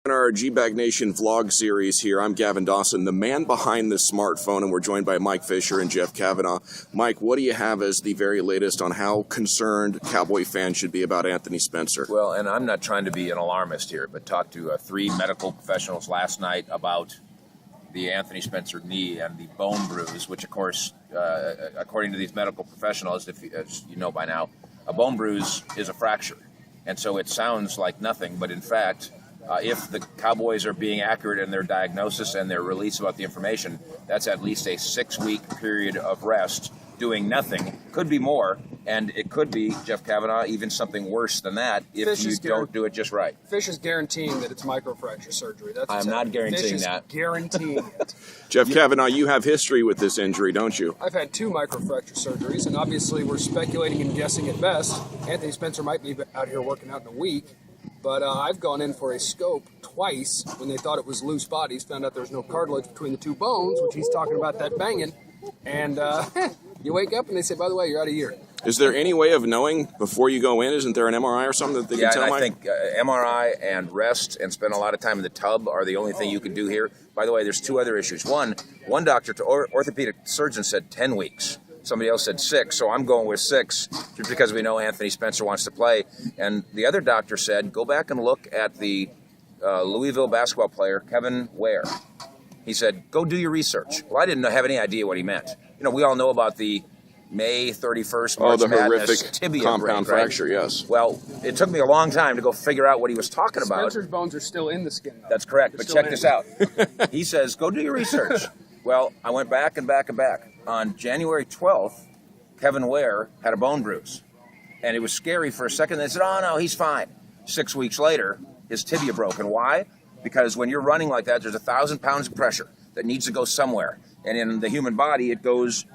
In our G-Bag Nation vlog series here, I'm Gavin Dawson, the man behind the smartphone, and we're joined by Mike Fisher and Jeff Cavanaugh. Mike, what do you have as the very latest on how concerned Cowboy fans should be about Anthony Spencer? Well, and I'm not trying to be an alarmist here, but talked to 3 medical professionals last night about the Anthony Spencer knee and the bone bruise, which, of course, according to these medical professionals, as you know by now, a bone bruise is a fracture. And so it sounds like nothing, but in fact, if the Cowboys are being accurate in their diagnosis and their release about the information, that's at least a 6-week period of rest, doing nothing. Could be more, and it could be, Jeff Cavanaugh, even something worse than that if you don't do it just right. Fish is guaranteeing that it's microfracture surgery. I'm not guaranteeing that. Fish is guaranteeing it. Jeff Cavanaugh, you have history with this injury, don't you? I've had 2 microfracture surgeries, and obviously we're speculating and guessing at best. Anthony Spencer might be out here working out in a week. But I've gone in for a scope twice when they thought it was loose bodies, found out there's no cartilage between the 2 bones, which he's talking about that banging. And you wake up and they say, by the way, you're out of here. Is there any way of knowing before you go in? Isn't there an MRI or something that they can tell? Yeah, I think MRI and rest and spend a lot of time in the tub are the only thing you can do here. By the way, there's 2 other issues. One doctor, orthopedic surgeon, said 10 weeks. Somebody else said 6, so I'm going with 6 just because we know Anthony Spencer wants to play. And the other doctor said, go back and look at the Louisville basketball player, Kevin Ware. He said, go do your research. Well, I didn't have any idea what he meant. You know, we all know about the May 31st March the Madness horrific tibia compound break, right? fracture, yes. Well, it took me a long time to go figure out what he was talking about. Spencer's bones are still in the skin, though. That's correct, but check in. this out. He says, go do your research. Well, I went back and back and back. On January 12th, Kevin Ware had a bone bruise, and it was scary for a second. They said, oh, no, he's fine. 6 weeks later, his tibia broke. And why? Because when you're running like that, there's 1,000 pounds of pressure that needs to go somewhere. And in the human body, it goes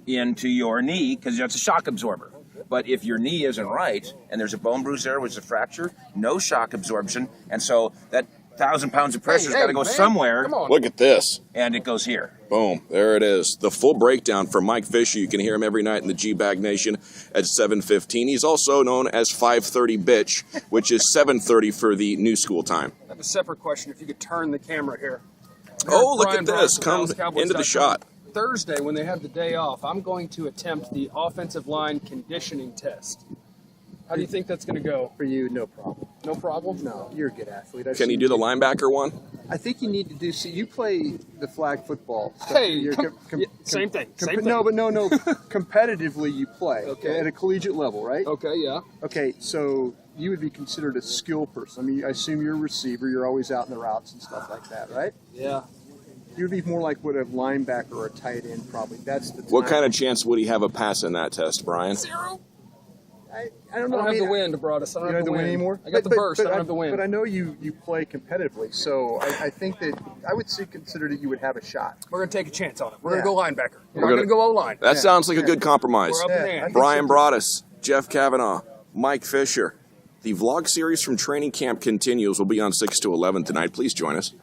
into your knee because that's a shock absorber. But if your knee isn't right and there's a bone bruise there, which is a fracture, no shock absorption, and so that 1,000 pounds of pressure's got to go somewhere. Come on. Look at this. And it goes here. Boom. There it is. The full breakdown from Mike Fisher. You can hear him every night in the G-Bag Nation at 7:15. He's also known as 5:30 Bitch, which is 7:30 for the new school time. I have a separate question. If you could turn the camera here. Oh, look Brian at this. Bryant, Come into the shot. Thursday, when they have the day off, I'm going to attempt the offensive line conditioning test. How do you think that's going to go? For you, no problem. No problem? No, you're a good athlete. Can you do the linebacker one? I think you need to do. See, you play the flag football. So Hey, you're same thing. Same thing. No, but no. Competitively, you play Okay. at a collegiate level, right? Okay, yeah. Okay, so you would be considered a skill person. I mean, I assume you're a receiver. You're always out in the routes and stuff like that, right? Yeah. You would be more like what a linebacker or a tight end probably. That's the. What kind of chance would he have of passing that test, Brian? 0. I don't know. I don't have the wind, Broadus. I don't You have don't the have the wind wind anymore? I got the burst. I don't have the wind. But I know you play competitively, so I think that I would consider that you would have a shot. We're going to take a chance on it. We're Yeah. going to go linebacker. We're not gonna- going to go O-line. That sounds like a good compromise. We're up in Yeah, ante. I think Brian so. Broadus, Jeff Cavanaugh, Mike Fisher. The vlog series from training camp continues. We'll be on 6 to 11 tonight. Please join us.